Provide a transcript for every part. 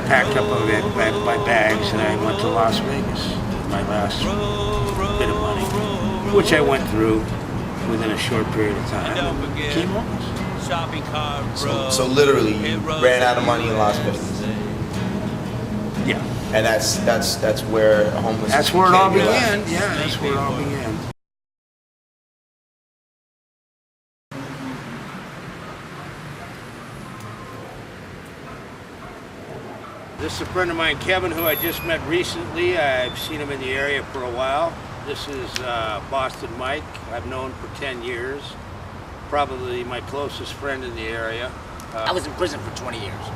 packed up my bags and I went to Las Vegas. My last bit of money, which I went through within a short period of time. Came homeless. So literally, you ran out of money in Las Vegas. Yeah. And that's where homelessness. That's where it all began. Yeah, that's where it all began. This is a friend of mine, Kevin, who I just met recently. I've seen him in the area for a while. This is Boston Mike. I've known for 10 years. Probably my closest friend in the area. I was in prison for 20 years.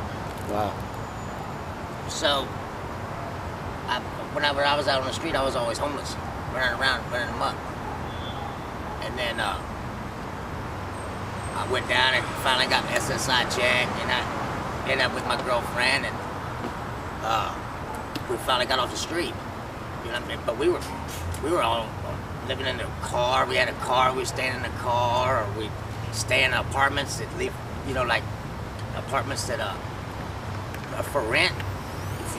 Wow. So, whenever I was out on the street, I was always homeless, running around, running amok. And then I went down and finally got an SSI check, and I ended up with my girlfriend, and we finally got off the street. You know what I mean? But we were all living in a car. We had a car. We were staying in a car, or we stay in apartments that leave, you know, like apartments that are for rent. If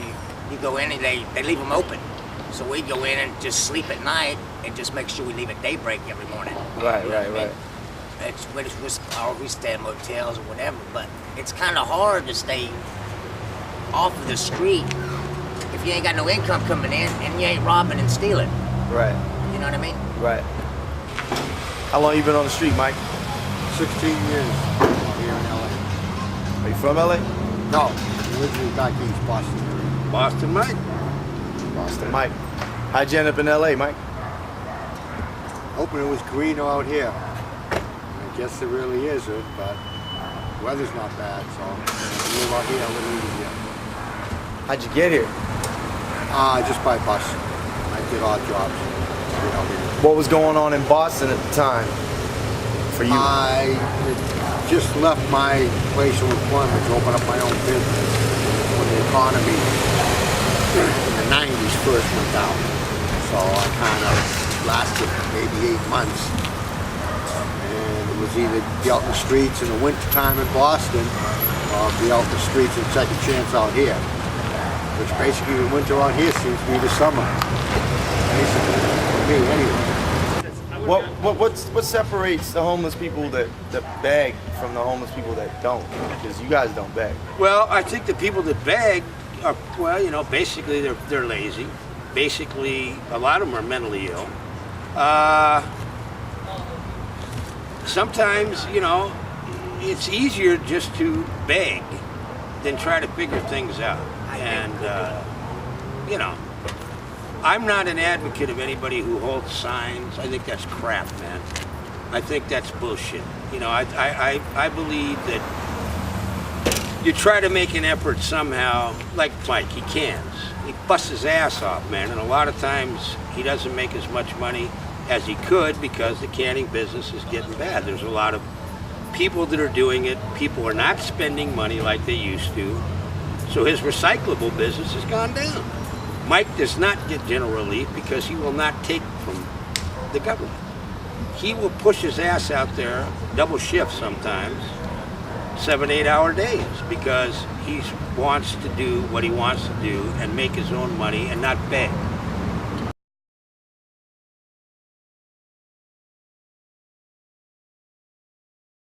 you go in and they leave them open, so we go in and just sleep at night and just make sure we leave at daybreak every morning. Right. Or we stay in motels or whatever. But it's kind of hard to stay off of the street if you ain't got no income coming in and you ain't robbing and stealing. Right. You know what I mean? Right. How long you been on the street, Mike? 16 years here in LA. Are you from LA? No, originally back east, Boston area. Boston Mike. Boston Mike. How'd you end up in LA, Mike? Hoping it was greener out here. I guess it really isn't, but the weather's not bad, so I live out here a little easier. How'd you get here? Just by bus. I did odd jobs. You know, What was going on in Boston at the time for you? I had just left my place of employment to open up my own business when the economy in the 90s first went down. So I kind of lasted maybe 8 months. And it was either be out in the streets in the winter time in Boston or be out in the streets and take a chance out here. Which basically the winter out here seems to be the summer. Basically, for me anyway. What separates the homeless people that beg from the homeless people that don't? Because you guys don't beg. Well, I think the people that beg are, well, you know, basically they're lazy. Basically, a lot of them are mentally ill. Sometimes, you know, it's easier just to beg than try to figure things out. And, you know, I'm not an advocate of anybody who holds signs. I think that's crap, man. I think that's bullshit. You know, I believe that you try to make an effort somehow, like Mike, he cans. He busts his ass off, man, and a lot of times he doesn't make as much money as he could because the canning business is getting bad. There's a lot of people that are doing it. People are not spending money like they used to. So his recyclable business has gone down. Mike does not get general relief because he will not take from the government. He will push his ass out there, double shift sometimes, 7-8 hour days, because he wants to do what he wants to do and make his own money and not beg.